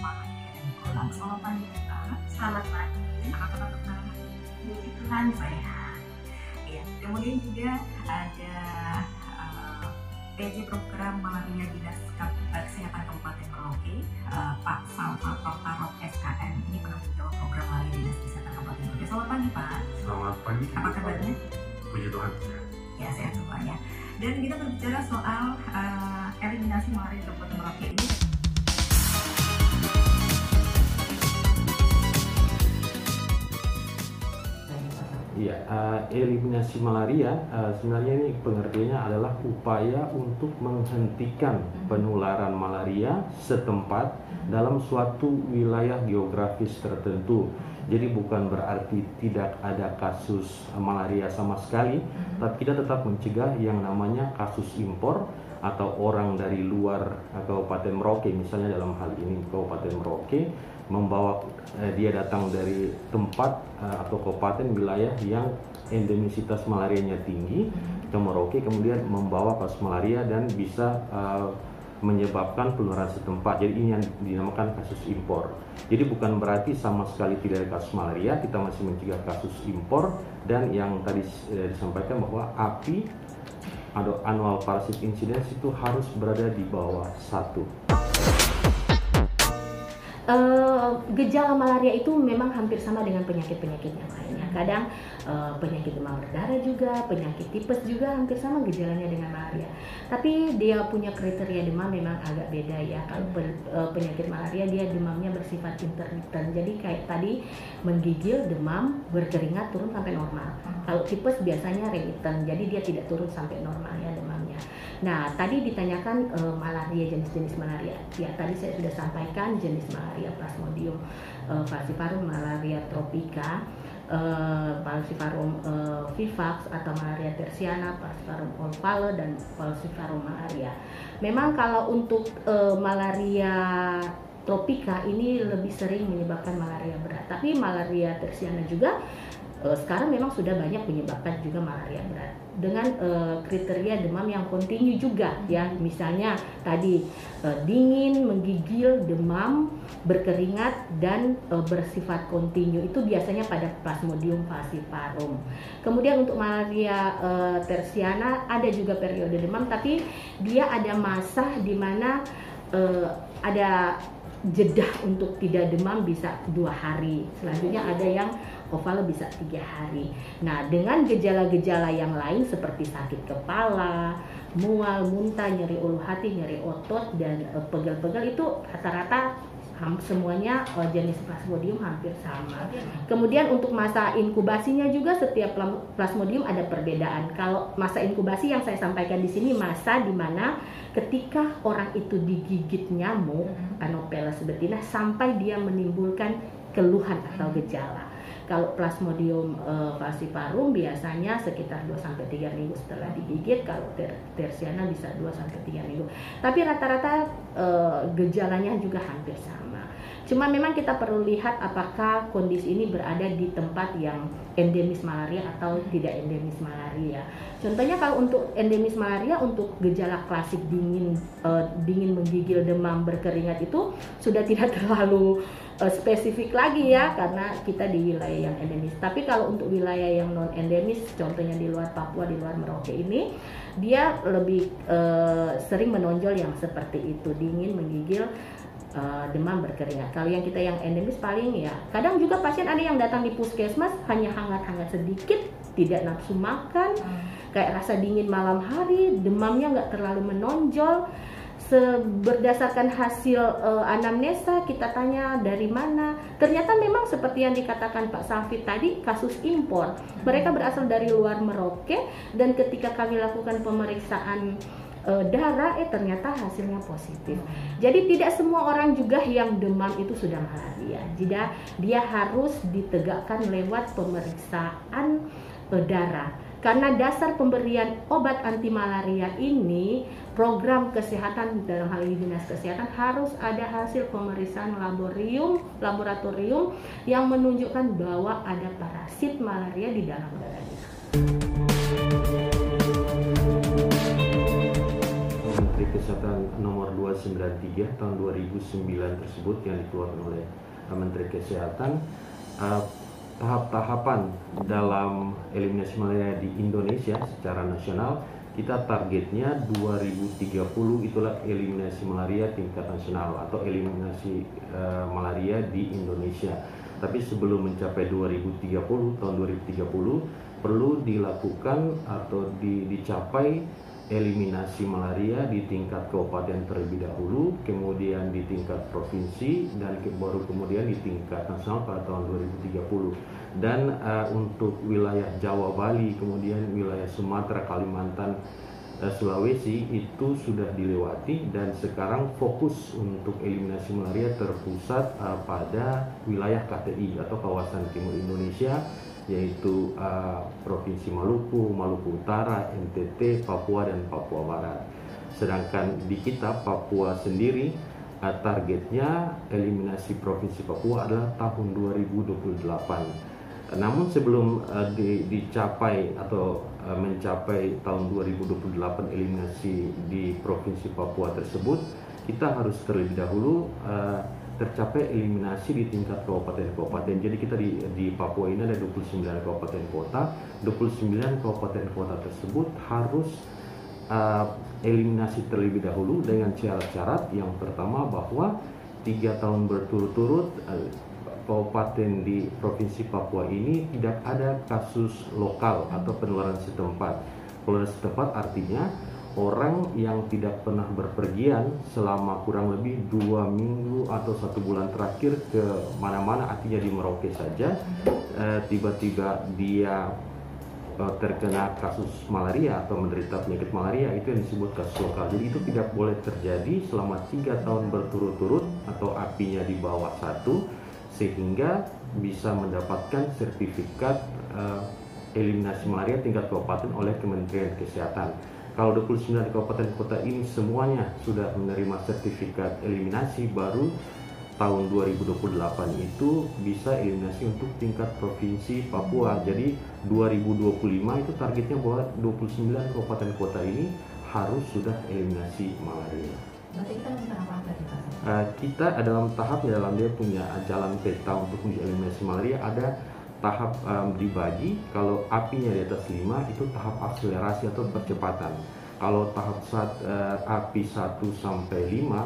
Selamat pagi Kak. Selamat pagi. Apa kabar Kak? Puji Tuhan sehat. Ya, kemudian juga ada PJ Program Malaria Dinas Kesehatan Kabupaten Merauke, Pak Salva Protarok SKM. Ini penanggung jawab program Malaria Dinas Kesehatan Kabupaten Merauke. Selamat pagi Pak. Selamat pagi. Apa kabarnya? Puji Tuhan. Ya, sehat semuanya. Dan kita berbicara soal eliminasi malaria di Kabupaten Merauke ini. Iya, eliminasi malaria sebenarnya ini pengertiannya adalah upaya untuk menghentikan penularan malaria setempat dalam suatu wilayah geografis tertentu. Jadi bukan berarti tidak ada kasus malaria sama sekali, tapi kita tetap mencegah yang namanya kasus impor atau orang dari luar Kabupaten Merauke, misalnya dalam hal ini Kabupaten Merauke membawa dia datang dari tempat atau kabupaten wilayah yang endemisitas malarianya tinggi ke Merauke, kemudian membawa kasus malaria dan bisa menyebabkan penularan setempat. Jadi ini yang dinamakan kasus impor. Jadi bukan berarti sama sekali tidak ada kasus malaria, kita masih mencegah kasus impor. Dan yang tadi disampaikan bahwa API atau annual parasitic incidence itu harus berada di bawah 1. Gejala malaria itu memang hampir sama dengan penyakit-penyakit yang lainnya. Kadang penyakit demam berdarah juga, penyakit tipes juga hampir sama gejalanya dengan malaria. Tapi dia punya kriteria demam memang agak beda ya. Kalau penyakit malaria dia demamnya bersifat intermittent. Jadi kayak tadi menggigil, demam, berkeringat, turun sampai normal. Kalau tipes biasanya remittent, jadi dia tidak turun sampai normal ya demamnya. Nah, tadi ditanyakan malaria, jenis-jenis malaria. Ya, tadi saya sudah sampaikan jenis malaria Plasmodium falciparum, malaria tropica, falciparum vivax atau malaria tersiana, falciparum ovale dan falciparum malaria. Memang kalau untuk malaria tropika ini lebih sering menyebabkan malaria berat, tapi malaria tersiana juga sekarang memang sudah banyak menyebabkan juga malaria berat dengan kriteria demam yang kontinu juga ya, misalnya tadi dingin, menggigil, demam, berkeringat dan bersifat kontinu, itu biasanya pada Plasmodium falciparum. Kemudian untuk malaria tersiana ada juga periode demam, tapi dia ada masa di mana ada jeda untuk tidak demam bisa 2 hari. Selanjutnya ada yang ovale bisa 3 hari. Nah, dengan gejala-gejala yang lain seperti sakit kepala, mual, muntah, nyeri ulu hati, nyeri otot, dan pegel-pegel itu rata-rata semuanya jenis Plasmodium hampir sama. Kemudian untuk masa inkubasinya juga setiap Plasmodium ada perbedaan. Kalau masa inkubasi yang saya sampaikan di sini masa di mana ketika orang itu digigit nyamuk Anopheles betina sampai dia menimbulkan keluhan atau gejala. Kalau Plasmodium falciparum biasanya sekitar 2-3 minggu setelah digigit, kalau tersiana bisa 2-3 minggu. Tapi rata-rata gejalanya juga hampir sama. Cuma memang kita perlu lihat apakah kondisi ini berada di tempat yang endemis malaria atau tidak endemis malaria. Contohnya kalau untuk endemis malaria, untuk gejala klasik dingin menggigil, demam, berkeringat itu sudah tidak terlalu spesifik lagi ya, karena kita di wilayah yang endemis. Tapi kalau untuk wilayah yang non endemis, contohnya di luar Papua, di luar Merauke ini, dia lebih sering menonjol yang seperti itu, dingin, menggigil, demam, berkeringat. Kalau yang kita yang endemis paling ya, kadang juga pasien ada yang datang di puskesmas hanya hangat-hangat sedikit, tidak nafsu makan, kayak rasa dingin malam hari, demamnya nggak terlalu menonjol. Berdasarkan hasil anamnesa kita tanya dari mana, ternyata memang seperti yang dikatakan Pak Salvi tadi, kasus impor. Mereka berasal dari luar Merauke dan ketika kami lakukan pemeriksaan darah ternyata hasilnya positif. Jadi tidak semua orang juga yang demam itu sudah malaria. Jadi dia harus ditegakkan lewat pemeriksaan darah. Karena dasar pemberian obat anti malaria ini, program kesehatan dalam hal ini dinas kesehatan harus ada hasil pemeriksaan laboratorium yang menunjukkan bahwa ada parasit malaria di dalam darah kita. Menteri Kesehatan nomor 293 tahun 2009 tersebut yang dikeluarkan oleh Menteri Kesehatan, tahap-tahapan dalam eliminasi malaria di Indonesia secara nasional, kita targetnya 2030 itulah eliminasi malaria tingkat nasional atau eliminasi malaria di Indonesia. Tapi sebelum mencapai 2030, tahun 2030 perlu dilakukan atau dicapai eliminasi malaria di tingkat kabupaten terlebih dahulu, kemudian di tingkat provinsi, dan baru kemudian di tingkat nasional pada tahun 2030. Dan untuk wilayah Jawa, Bali, kemudian wilayah Sumatera, Kalimantan, Sulawesi itu sudah dilewati, dan sekarang fokus untuk eliminasi malaria terpusat pada wilayah KTI atau kawasan timur Indonesia, yaitu Provinsi Maluku, Maluku Utara, NTT, Papua, dan Papua Barat. Sedangkan di kita Papua sendiri targetnya eliminasi Provinsi Papua adalah tahun 2028. Namun sebelum dicapai atau mencapai tahun 2028 eliminasi di Provinsi Papua tersebut, kita harus terlebih dahulu tercapai eliminasi di tingkat kabupaten-kabupaten. Jadi kita di Papua ini ada 29 kabupaten kota. 29 kabupaten kota tersebut harus eliminasi terlebih dahulu dengan syarat-syarat. Yang pertama bahwa 3 tahun berturut-turut kabupaten di Provinsi Papua ini tidak ada kasus lokal atau penularan setempat. Penularan setempat artinya orang yang tidak pernah berpergian selama kurang lebih 2 minggu atau 1 bulan terakhir ke mana-mana, artinya di Merauke saja, tiba-tiba dia terkena kasus malaria atau menderita penyakit malaria, itu yang disebut kasus lokal. Jadi itu tidak boleh terjadi selama 3 tahun berturut-turut atau apinya di bawah 1, sehingga bisa mendapatkan sertifikat eliminasi malaria tingkat kabupaten oleh Kementerian Kesehatan. Kalau 29 kabupaten kota ini semuanya sudah menerima sertifikat eliminasi, baru tahun 2028 itu bisa eliminasi untuk tingkat provinsi Papua. Jadi 2025 itu targetnya bahwa 29 kabupaten kota ini harus sudah eliminasi malaria. Berarti kita minta apa tadi Pak? Kita dalam tahapnya, dalam dia punya jalan peta untuk eliminasi malaria, ada tahap dibagi. Kalau apinya di atas 5 itu tahap akselerasi atau percepatan. Kalau tahap api 1 sampai 5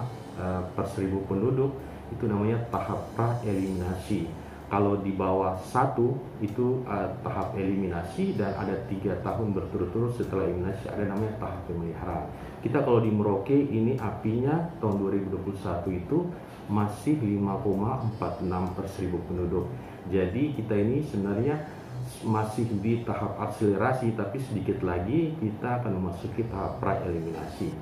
per 1000 penduduk itu namanya tahap pra-eliminasi. Kalau di bawah 1 itu tahap eliminasi, dan ada 3 tahun berturut-turut setelah eliminasi ada namanya tahap pemeliharaan. Kita kalau di Merauke ini apinya tahun 2021 itu masih 5,46 per 1000 penduduk. Jadi kita ini sebenarnya masih di tahap akselerasi, tapi sedikit lagi kita akan memasuki tahap pra-eliminasi.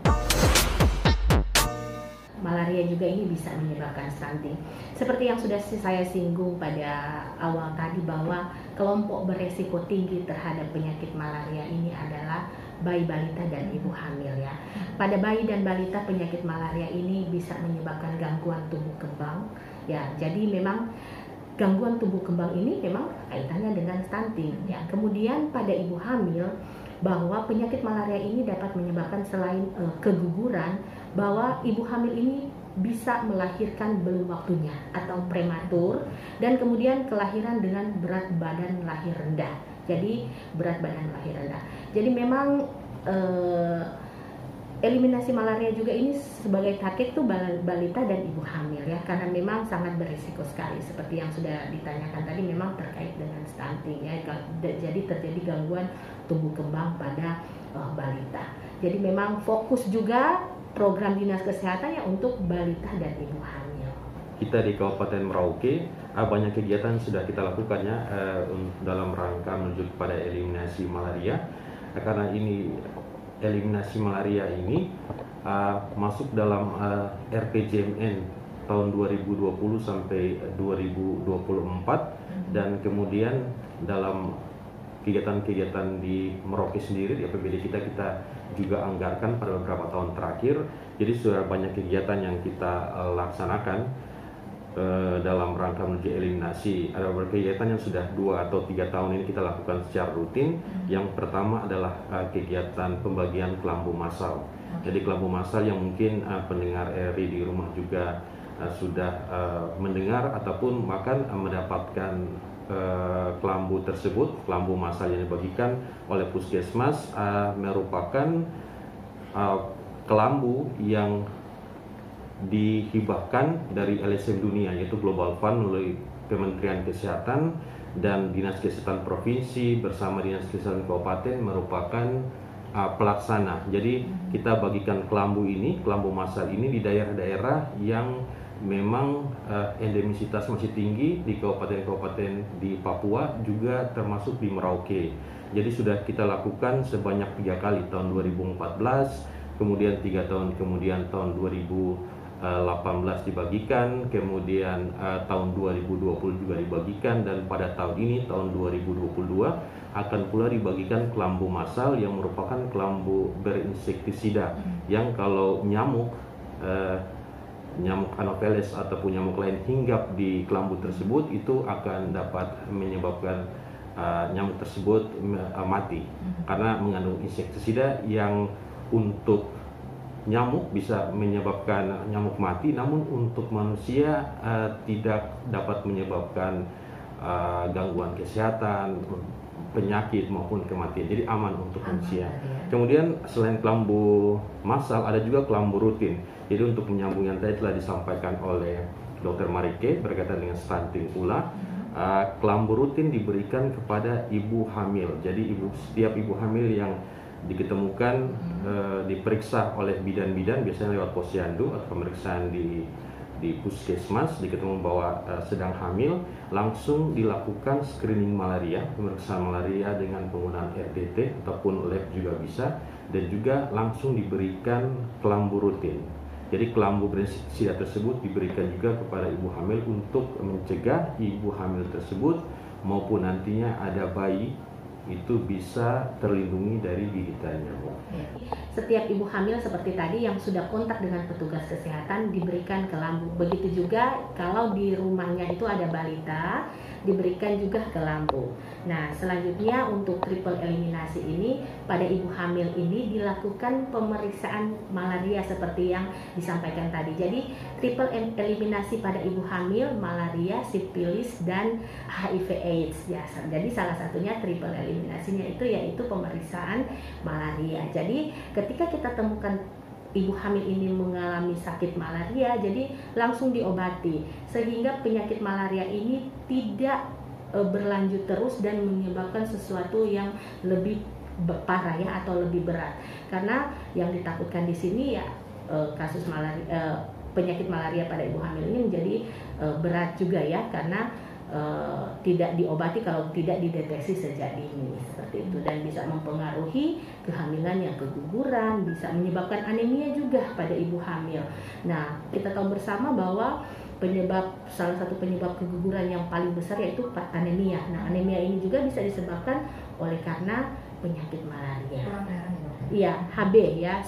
Malaria juga ini bisa menyebabkan stunting. Seperti yang sudah saya singgung pada awal tadi, bahwa kelompok beresiko tinggi terhadap penyakit malaria ini adalah bayi balita dan ibu hamil ya. Pada bayi dan balita penyakit malaria ini bisa menyebabkan gangguan tumbuh kembang ya. Jadi memang gangguan tumbuh kembang ini memang kaitannya dengan stunting ya. Kemudian pada ibu hamil, bahwa penyakit malaria ini dapat menyebabkan selain keguguran, bahwa ibu hamil ini bisa melahirkan belum waktunya atau prematur, dan kemudian kelahiran dengan berat badan lahir rendah. Jadi berat badan lahir rendah. Jadi memang eliminasi malaria juga ini sebagai target tuh balita dan ibu hamil ya, karena memang sangat berisiko sekali seperti yang sudah ditanyakan tadi, memang terkait dengan stunting ya. Jadi terjadi gangguan tumbuh kembang pada balita. Jadi memang fokus juga program dinas kesehatan ya untuk balita dan ibu hamil. Kita di Kabupaten Merauke banyak kegiatan sudah kita lakukan ya dalam rangka menuju kepada eliminasi malaria. Karena ini eliminasi malaria ini masuk dalam RPJMN tahun 2020 sampai 2024, dan kemudian dalam kegiatan-kegiatan di Merauke sendiri di APBD kita juga anggarkan pada beberapa tahun terakhir. Jadi sudah banyak kegiatan yang kita laksanakan dalam rangka menuju eliminasi. Ada beberapa kegiatan yang sudah 2 atau 3 tahun ini kita lakukan secara rutin. Yang pertama adalah kegiatan pembagian kelambu massal. Jadi kelambu masal yang mungkin pendengar RRI di rumah juga sudah mendengar ataupun bahkan mendapatkan kelambu tersebut. Kelambu masal yang dibagikan oleh Puskesmas merupakan kelambu yang dihibahkan dari LSM Dunia, yaitu Global Fund melalui Kementerian Kesehatan dan Dinas Kesehatan Provinsi bersama Dinas Kesehatan Kabupaten merupakan pelaksana. Jadi kita bagikan kelambu masal ini di daerah-daerah yang memang endemisitas masih tinggi di kabupaten-kabupaten di Papua, juga termasuk di Merauke. Jadi sudah kita lakukan sebanyak 3 kali, tahun 2014, kemudian 3 tahun kemudian tahun 2018 dibagikan, kemudian tahun 2020 juga dibagikan, dan pada tahun ini tahun 2022 akan pula dibagikan kelambu masal yang merupakan kelambu berinsektisida yang kalau nyamuk Anopheles ataupun nyamuk lain hinggap di kelambu tersebut itu akan dapat menyebabkan nyamuk tersebut mati karena mengandung insektisida yang untuk nyamuk bisa menyebabkan nyamuk mati, namun untuk manusia tidak dapat menyebabkan gangguan kesehatan, penyakit maupun kematian. Jadi aman untuk manusia. Kemudian selain kelambu masal ada juga kelambu rutin. Jadi untuk menyambung yang tadi telah disampaikan oleh Dr. Marike berkaitan dengan stunting pula, kelambu rutin diberikan kepada ibu hamil. Jadi setiap ibu hamil yang diketemukan diperiksa oleh bidan-bidan, biasanya lewat posyandu atau pemeriksaan di puskesmas, diketahui bahwa sedang hamil, langsung dilakukan screening malaria, pemeriksaan malaria dengan penggunaan RDT ataupun lab juga bisa, dan juga langsung diberikan kelambu rutin. Jadi kelambu berinsektisida tersebut diberikan juga kepada ibu hamil untuk mencegah ibu hamil tersebut maupun nantinya ada bayi itu bisa terlindungi dari gigitan nyamuk. Setiap ibu hamil seperti tadi yang sudah kontak dengan petugas kesehatan diberikan kelambu. Begitu juga kalau di rumahnya itu ada balita, diberikan juga kelambu. Nah, selanjutnya untuk triple eliminasi ini, pada ibu hamil ini dilakukan pemeriksaan malaria seperti yang disampaikan tadi. Jadi triple eliminasi pada ibu hamil, malaria, sifilis, dan HIV/AIDS. Ya, jadi salah satunya triple eliminasinya itu yaitu pemeriksaan malaria. Jadi ketika kita temukan ibu hamil ini mengalami sakit malaria, jadi langsung diobati sehingga penyakit malaria ini tidak berlanjut terus dan menyebabkan sesuatu yang lebih parah ya atau lebih berat. Karena yang ditakutkan di sini ya kasus malaria, penyakit malaria pada ibu hamil ini menjadi berat juga ya, karena tidak diobati kalau tidak dideteksi sejak dini seperti itu, dan bisa mempengaruhi kehamilan yang keguguran, bisa menyebabkan anemia juga pada ibu hamil. Nah, kita tahu bersama bahwa salah satu penyebab keguguran yang paling besar yaitu anemia. Nah, anemia ini juga bisa disebabkan oleh karena penyakit malaria. Iya, HB ya,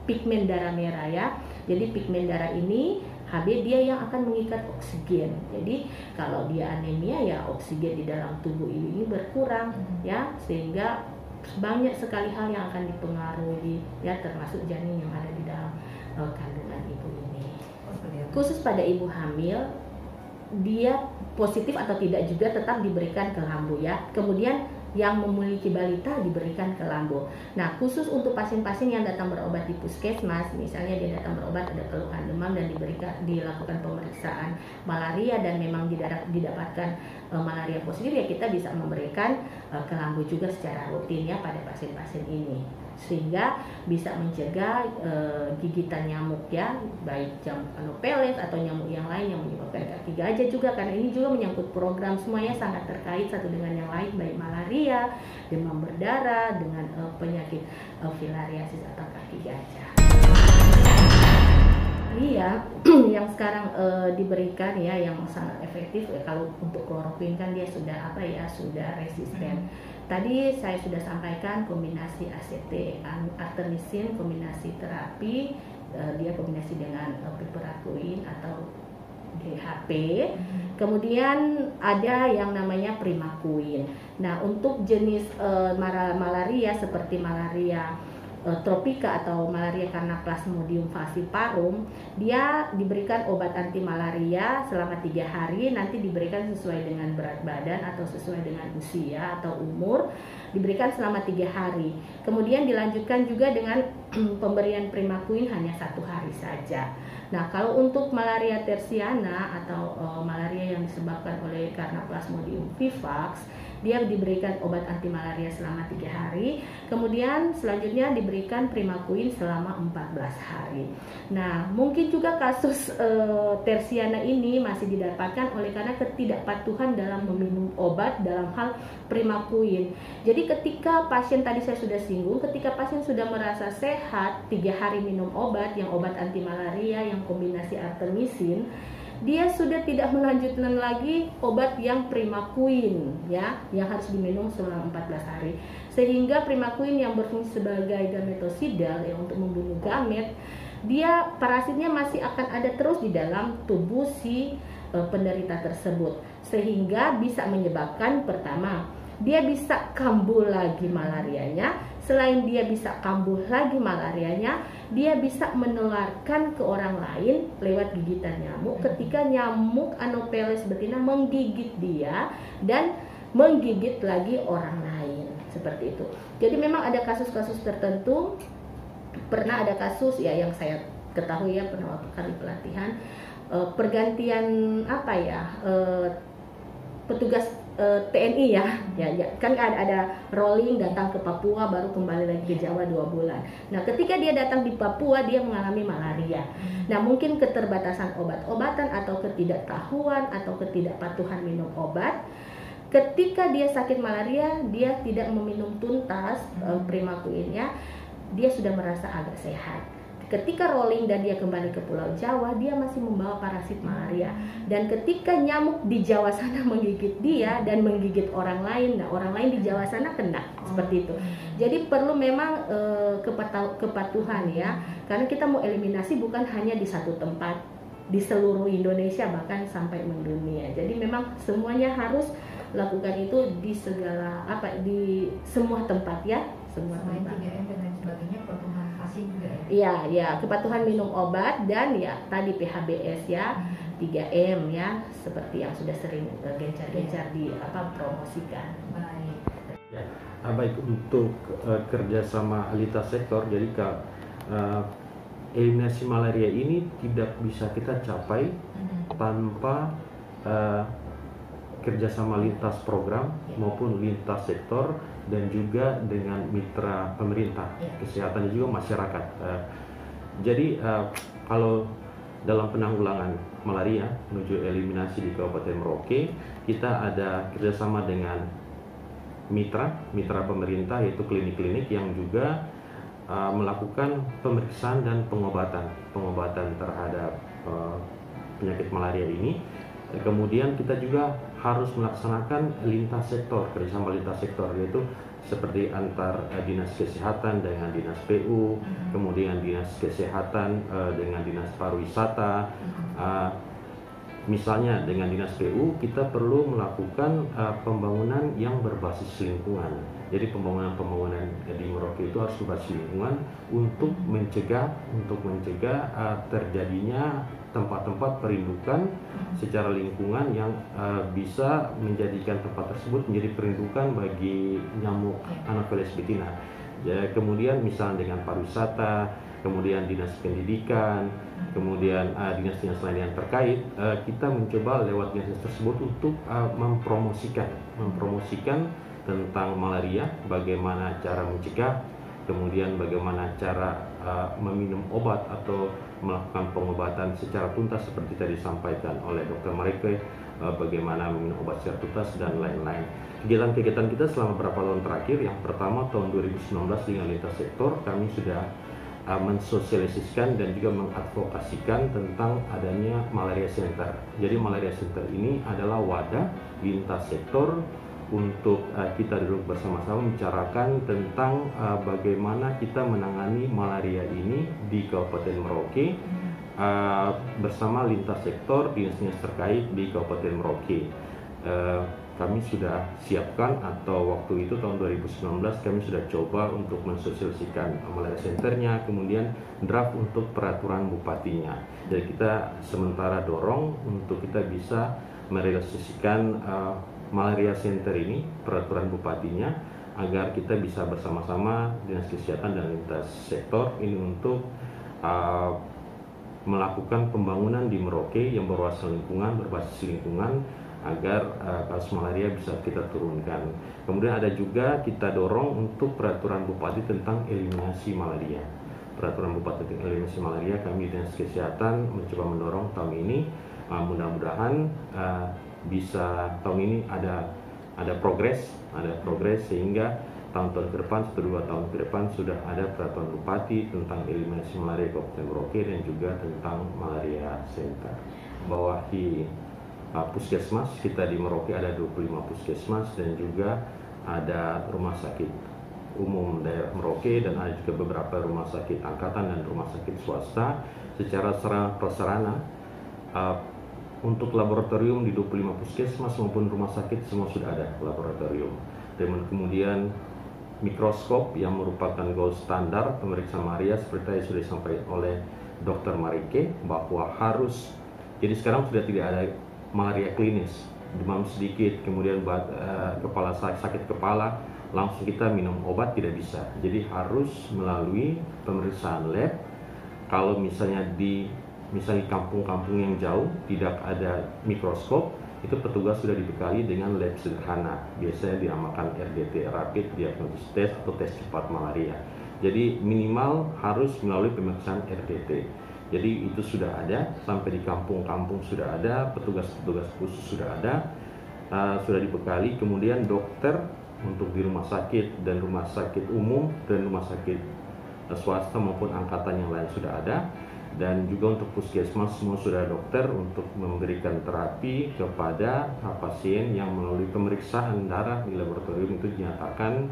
pigmen darah merah ya. Jadi pigmen darah ini HB dia yang akan mengikat oksigen. Jadi kalau dia anemia ya oksigen di dalam tubuh ini berkurang ya, sehingga banyak sekali hal yang akan dipengaruhi ya, termasuk janin yang ada di dalam kandungan ibu ini. Khusus pada ibu hamil, dia positif atau tidak juga tetap diberikan kelambu ya. Kemudian yang memiliki balita diberikan kelambu. Nah, khusus untuk pasien-pasien yang datang berobat di puskesmas, misalnya dia datang berobat ada keluhan demam dan dilakukan pemeriksaan malaria dan memang didapatkan malaria positif, ya kita bisa memberikan kelambu juga secara rutin ya pada pasien-pasien ini, sehingga bisa mencegah gigitan nyamuk ya, baik nyamuk Anopheles atau nyamuk yang lain yang menyebabkan kaki gajah juga, karena ini juga menyangkut program, semuanya sangat terkait satu dengan yang lain, baik malaria, demam berdarah, dengan penyakit filariasis atau kaki gajah. Iya, yang sekarang diberikan ya yang sangat efektif ya, kalau untuk kloroquine kan dia sudah sudah resisten. Tadi saya sudah sampaikan kombinasi ACT, artemisinin, kombinasi terapi, dia kombinasi dengan piperacillin atau DHP. Kemudian ada yang namanya primaquine. Nah, untuk jenis malaria seperti malaria tropika atau malaria karena Plasmodium falciparum, dia diberikan obat anti malaria selama 3 hari, nanti diberikan sesuai dengan berat badan atau sesuai dengan usia atau umur, diberikan selama 3 hari. Kemudian dilanjutkan juga dengan pemberian Primaquine hanya 1 hari saja. Nah, kalau untuk malaria tersiana atau malaria yang disebabkan oleh karena Plasmodium vivax, dia diberikan obat anti malaria selama 3 hari, kemudian selanjutnya diberikan Primaquine selama 14 hari. Nah, mungkin juga kasus tersiana ini masih didapatkan oleh karena ketidakpatuhan dalam meminum obat dalam hal Primaquine. Jadi ketika pasien, tadi saya sudah singgung, ketika pasien sudah merasa sehat, 3 hari minum obat, yang obat anti malaria yang kombinasi artemisin, dia sudah tidak melanjutkan lagi obat yang Primaquine, ya, yang harus diminum selama 14 hari. Sehingga Primaquine yang berfungsi sebagai gametosidal, ya, untuk membunuh gamet, dia parasitnya masih akan ada terus di dalam tubuh si penderita tersebut, sehingga bisa menyebabkan, pertama, dia bisa kambuh lagi malarianya. Selain dia bisa kambuh lagi malarianya, dia bisa menularkan ke orang lain lewat gigitan nyamuk ketika nyamuk Anopheles betina menggigit dia dan menggigit lagi orang lain, seperti itu. Jadi memang ada kasus-kasus tertentu. Pernah ada kasus, ya, yang saya ketahui, ya, pernah waktu kali pelatihan, pergantian petugas TNI, ya, kan ada rolling datang ke Papua baru kembali lagi ke Jawa 2 bulan. Nah, ketika dia datang di Papua, dia mengalami malaria. Nah, mungkin keterbatasan obat-obatan atau ketidaktahuan atau ketidakpatuhan minum obat. Ketika dia sakit malaria, dia tidak meminum tuntas Primaquine-nya, dia sudah merasa agak sehat. Ketika rolling dan dia kembali ke Pulau Jawa, dia masih membawa parasit malaria. Dan ketika nyamuk di Jawa sana menggigit dia dan menggigit orang lain, nah orang lain di Jawa sana kena, seperti itu. Jadi perlu memang kepatuhan, ya, karena kita mau eliminasi bukan hanya di satu tempat, di seluruh Indonesia bahkan sampai mendunia. Jadi memang semuanya harus lakukan itu di segala di semua tempat, ya, semua tempat. 3M dan lain sebagainya, kepatuhan pasien juga, ya. Iya, ya, kepatuhan minum obat dan, ya, tadi PHBS, ya, 3M, ya, seperti yang sudah sering gencar-gencar dipromosikan. Baik. Ya, baik, untuk kerjasama lintas sektor, jadi eliminasi malaria ini tidak bisa kita capai tanpa kerjasama lintas program maupun lintas sektor dan juga dengan mitra pemerintah, kesehatan juga masyarakat. Jadi kalau dalam penanggulangan malaria menuju eliminasi di Kabupaten Merauke, kita ada kerjasama dengan mitra pemerintah, yaitu klinik-klinik yang juga melakukan pemeriksaan dan pengobatan terhadap penyakit malaria ini. Kemudian kita juga harus melaksanakan lintas sektor, kerjasama lintas sektor, yaitu seperti antar dinas kesehatan dengan dinas PU, kemudian dinas kesehatan dengan dinas pariwisata. Misalnya dengan dinas PU kita perlu melakukan pembangunan yang berbasis lingkungan. Jadi pembangunan di Merauke itu harus berbasis lingkungan untuk mencegah terjadinya tempat-tempat perindukan secara lingkungan yang bisa menjadikan tempat tersebut menjadi perindukan bagi nyamuk Anopheles betina. Ya, kemudian misalnya dengan pariwisata, kemudian dinas pendidikan, kemudian dinas-dinas lain yang terkait, kita mencoba lewat dinas tersebut untuk mempromosikan tentang malaria, bagaimana cara mencegah, kemudian bagaimana cara meminum obat atau melakukan pengobatan secara tuntas seperti tadi disampaikan oleh Dr. Marike, bagaimana meminum obat secara tuntas dan lain-lain. Kegiatan-kegiatan kita selama beberapa tahun terakhir, yang pertama tahun 2019 dengan lintas sektor, kami sudah mensosialisasikan dan juga mengadvokasikan tentang adanya malaria center. Jadi malaria center ini adalah wadah lintas sektor untuk kita duduk bersama-sama membicarakan tentang bagaimana kita menangani malaria ini di Kabupaten Merauke bersama lintas sektor dinas-dinas terkait di Kabupaten Merauke. kami sudah siapkan, atau waktu itu tahun 2019 kami sudah coba untuk mensosialisasikan malaria centernya, kemudian draft untuk peraturan bupatinya. Jadi kita sementara dorong untuk kita bisa merealisasikan malaria center ini, peraturan bupatinya, agar kita bisa bersama-sama Dinas Kesehatan dan lintas sektor ini untuk melakukan pembangunan di Merauke yang berbasis lingkungan, agar kasus malaria bisa kita turunkan. Kemudian ada juga kita dorong untuk peraturan bupati tentang eliminasi malaria. Peraturan bupati tentang eliminasi malaria, kami Dinas Kesehatan mencoba mendorong tahun ini. Mudah-mudahan bisa tahun ini ada progres sehingga tahun-tahun ke depan, 1-2 tahun ke depan sudah ada peraturan bupati tentang eliminasi malaria Kabupaten Merauke dan juga tentang malaria center. Bawahi puskesmas, kita di Merauke ada 25 puskesmas dan juga ada rumah sakit umum daerah Merauke, dan ada juga beberapa rumah sakit angkatan dan rumah sakit swasta. Secara prasarana untuk laboratorium di 25 puskesmas maupun rumah sakit semua sudah ada laboratorium. Dan kemudian mikroskop yang merupakan gold standar pemeriksaan malaria seperti yang sudah disampaikan oleh Dr. Marike, bahwa harus, jadi sekarang sudah tidak ada malaria klinis, demam sedikit, kemudian sakit kepala, langsung kita minum obat, tidak bisa. Jadi harus melalui pemeriksaan lab. Kalau misalnya di kampung-kampung yang jauh tidak ada mikroskop, itu petugas sudah dibekali dengan lab sederhana, biasanya dinamakan RDT, Rapid Diagnosis Test atau tes cepat malaria. Jadi minimal harus melalui pemeriksaan RDT. Jadi itu sudah ada, sampai di kampung-kampung sudah ada, petugas-petugas khusus sudah ada, sudah dibekali. Kemudian dokter untuk di rumah sakit dan rumah sakit umum dan rumah sakit swasta maupun angkatan yang lain sudah ada. Dan juga untuk puskesmas semua sudah ada dokter untuk memberikan terapi kepada pasien yang melalui pemeriksaan darah di laboratorium itu dinyatakan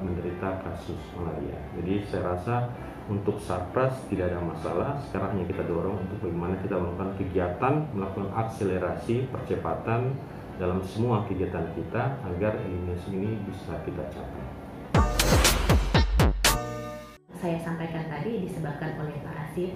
menderita kasus malaria. Jadi saya rasa untuk Satpras tidak ada masalah. Sekarang hanya kita dorong untuk bagaimana kita melakukan kegiatan, melakukan akselerasi percepatan dalam semua kegiatan kita agar eliminasi ini bisa kita capai. Saya sampaikan tadi disebabkan oleh parasit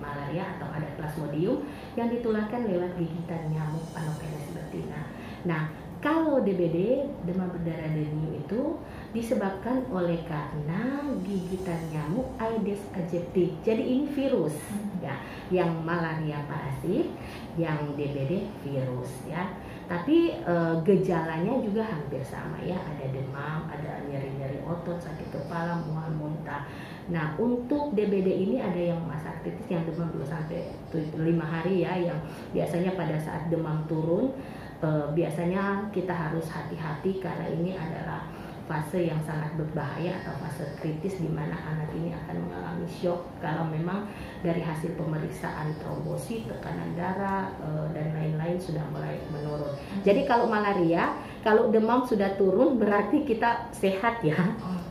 malaria atau ada Plasmodium yang ditularkan lewat gigitan nyamuk Anopheles betina. Nah, kalau DBD, demam berdarah dengue itu disebabkan oleh karena gigitan nyamuk Aedes aegypti. Jadi ini virus ya, yang malaria parasit, yang DBD virus ya. Tapi gejalanya juga hampir sama ya, ada demam, ada nyeri-nyeri otot, sakit kepala, mual, muntah. Nah, untuk DBD ini ada yang masa kritis yang demam 2-5 hari ya, yang biasanya pada saat demam turun biasanya kita harus hati-hati karena ini adalah fase yang sangat berbahaya atau fase kritis di mana anak ini akan mengalami shock kalau memang dari hasil pemeriksaan trombosit, tekanan darah dan lain-lain sudah mulai menurun. Jadi kalau malaria, kalau demam sudah turun berarti kita sehat ya.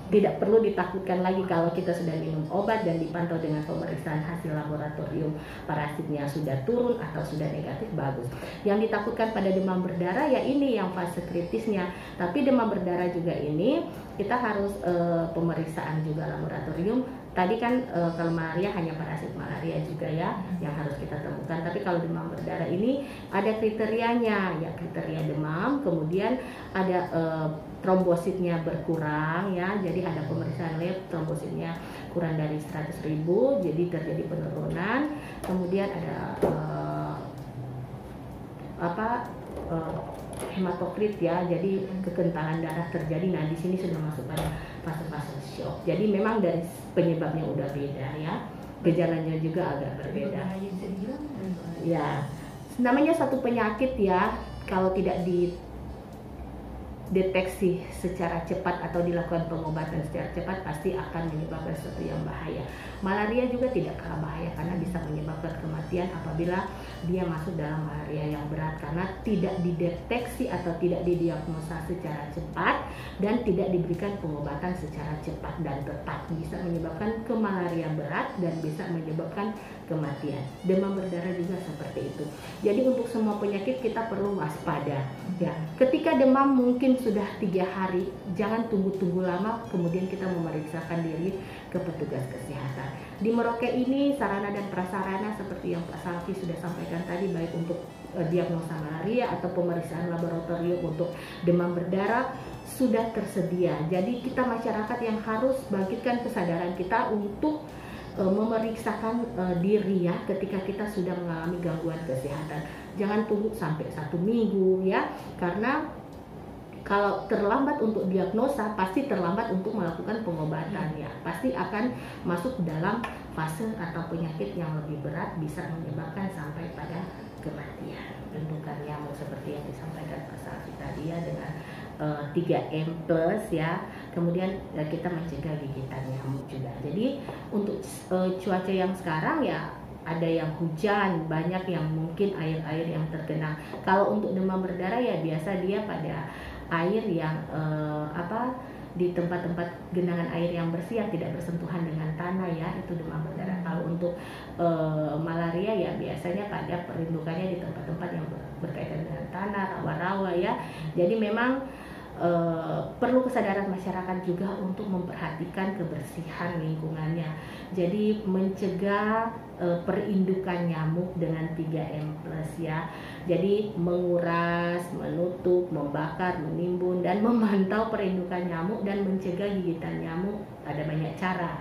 Tidak perlu ditakutkan lagi kalau kita sudah minum obat dan dipantau dengan pemeriksaan hasil laboratorium parasitnya sudah turun atau sudah negatif, bagus. Yang ditakutkan pada demam berdarah ya ini yang fase kritisnya. Tapi demam berdarah juga ini kita harus pemeriksaan juga laboratorium. Tadi kan kalau malaria hanya parasit malaria juga ya yang harus kita temukan. Tapi kalau demam berdarah ini ada kriterianya ya, kriteria demam, kemudian ada trombositnya berkurang ya. Jadi ada pemeriksaan lab, trombositnya kurang dari 100.000, jadi terjadi penurunan. Kemudian ada hematokrit ya, jadi kekentalan darah terjadi. Nah di sini sudah masuk pada fase-fase shock. Jadi memang dari penyebabnya udah beda ya, gejalanya juga agak berbeda. Ya, namanya satu penyakit ya, kalau tidak dideteksi secara cepat atau dilakukan pengobatan secara cepat pasti akan menyebabkan sesuatu yang bahaya. Malaria juga tidak kalah bahaya karena bisa menyebabkan kematian apabila dia masuk dalam malaria yang berat karena tidak dideteksi atau tidak didiagnosa secara cepat dan tidak diberikan pengobatan secara cepat dan tepat, bisa menyebabkan kemalaria berat dan bisa menyebabkan kematian. Demam berdarah juga seperti itu. Jadi untuk semua penyakit kita perlu waspada. Ya, ketika demam mungkin sudah 3 hari, jangan tunggu-tunggu lama, kemudian kita memeriksakan diri ke petugas kesehatan. Di Merauke ini sarana dan prasarana seperti yang Pak Salvi sudah sampaikan tadi, baik untuk diagnosa malaria atau pemeriksaan laboratorium untuk demam berdarah sudah tersedia. Jadi kita masyarakat yang harus bangkitkan kesadaran kita untuk memeriksakan diri ya ketika kita sudah mengalami gangguan kesehatan. Jangan tunggu sampai 1 minggu ya, karena kalau terlambat untuk diagnosa pasti terlambat untuk melakukan pengobatan ya, pasti akan masuk dalam fase atau penyakit yang lebih berat, bisa menyebabkan sampai pada kematian. Perlindungan nyamuk seperti yang disampaikan Pak Salvi tadi ya, dengan 3M plus ya, kemudian kita mencegah gigitan nyamuk juga. Jadi untuk cuaca yang sekarang ya, ada yang hujan, banyak yang mungkin air-air yang tergenang. Kalau untuk demam berdarah ya biasa dia pada air yang di tempat-tempat genangan air yang bersih yang tidak bersentuhan dengan tanah ya, itu demam berdarah. Kalau untuk malaria ya biasanya pada perindukannya di tempat-tempat yang berkaitan dengan tanah, rawa-rawa ya. Jadi memang perlu kesadaran masyarakat juga untuk memperhatikan kebersihan lingkungannya. Jadi mencegah perindukan nyamuk dengan 3M plus ya. Jadi menguras, menutup, membakar, menimbun, dan memantau perindukan nyamuk dan mencegah gigitan nyamuk. Ada banyak cara.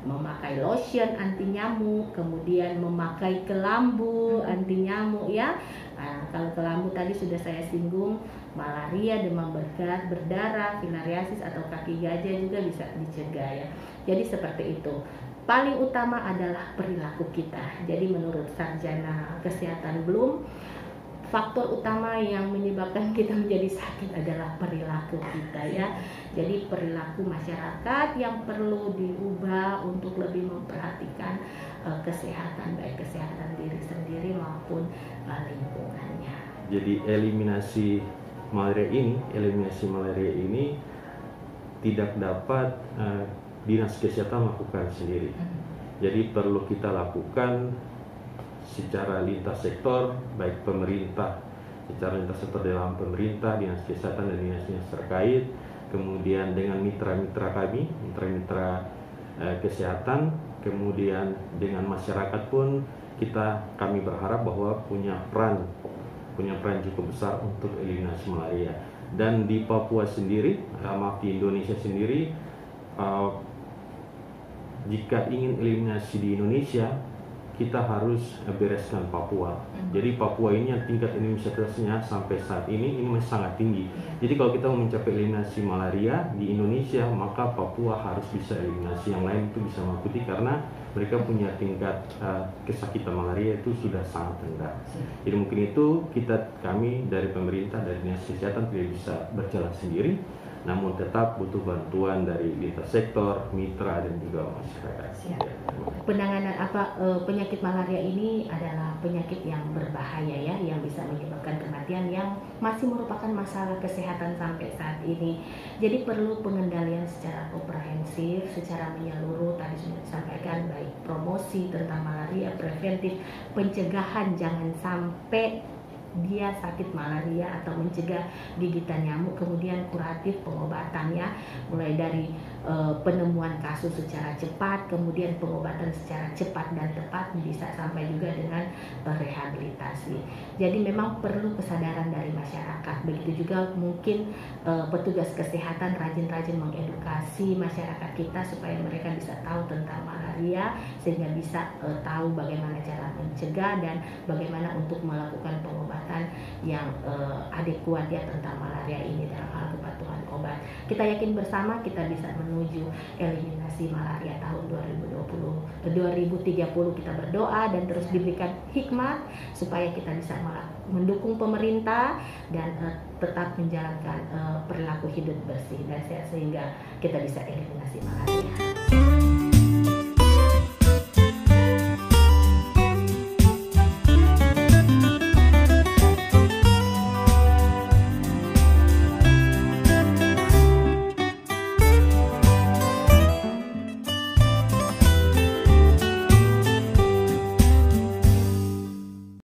Memakai lotion anti nyamuk, kemudian memakai kelambu anti nyamuk ya. Nah, kalau kelambu tadi sudah saya singgung, malaria, demam berdarah, filariasis atau kaki gajah juga bisa dicegah ya. Jadi seperti itu. Paling utama adalah perilaku kita. Jadi menurut sarjana kesehatan Bloom, faktor utama yang menyebabkan kita menjadi sakit adalah perilaku kita ya. Jadi perilaku masyarakat yang perlu diubah untuk lebih memperhatikan kesehatan, baik kesehatan diri sendiri maupun lingkungannya. Jadi eliminasi malaria ini tidak dapat dinas kesehatan lakukan sendiri. Jadi perlu kita lakukan secara lintas sektor, baik pemerintah, secara lintas sektor dalam pemerintah, dinas kesehatan dan dinas-dinas terkait, kemudian dengan mitra-mitra kami, mitra-mitra kesehatan, kemudian dengan masyarakat pun kami berharap bahwa punya peran cukup besar untuk eliminasi malaria. Dan di Papua sendiri, di Indonesia sendiri, jika ingin eliminasi di Indonesia, kita harus bereskan Papua. Jadi Papua ini yang tingkat imunitasnya sampai saat ini masih sangat tinggi. Jadi kalau kita mau mencapai eliminasi malaria di Indonesia, maka Papua harus bisa eliminasi. Yang lain itu bisa mengikuti karena mereka punya tingkat kesakitan malaria itu sudah sangat rendah. Jadi mungkin itu kami dari pemerintah, dari dinas kesehatan tidak bisa berjalan sendiri, namun tetap butuh bantuan dari lintas sektor, mitra, dan juga masyarakat. Penanganan penyakit malaria ini adalah penyakit yang berbahaya ya, yang bisa menyebabkan kematian, yang masih merupakan masalah kesehatan sampai saat ini. Jadi perlu pengendalian secara komprehensif, secara menyeluruh. Tadi sudah disampaikan, baik promosi tentang malaria, preventif, pencegahan jangan sampai dia sakit malaria atau mencegah gigitan nyamuk, kemudian kuratif pengobatannya mulai dari penemuan kasus secara cepat, kemudian pengobatan secara cepat dan tepat, bisa sampai juga dengan rehabilitasi. Jadi memang perlu kesadaran dari masyarakat. Begitu juga mungkin petugas kesehatan rajin-rajin mengedukasi masyarakat kita supaya mereka bisa tahu tentang malaria, sehingga bisa tahu bagaimana cara mencegah dan bagaimana untuk melakukan pengobatan yang adekuat ya tentang malaria ini dalam hal kepatuhan obat. Kita yakin bersama kita bisa menuju eliminasi malaria tahun 2030. Kita berdoa dan terus diberikan hikmat supaya kita bisa mendukung pemerintah dan tetap menjalankan perilaku hidup bersih dan sehat sehingga kita bisa eliminasi malaria.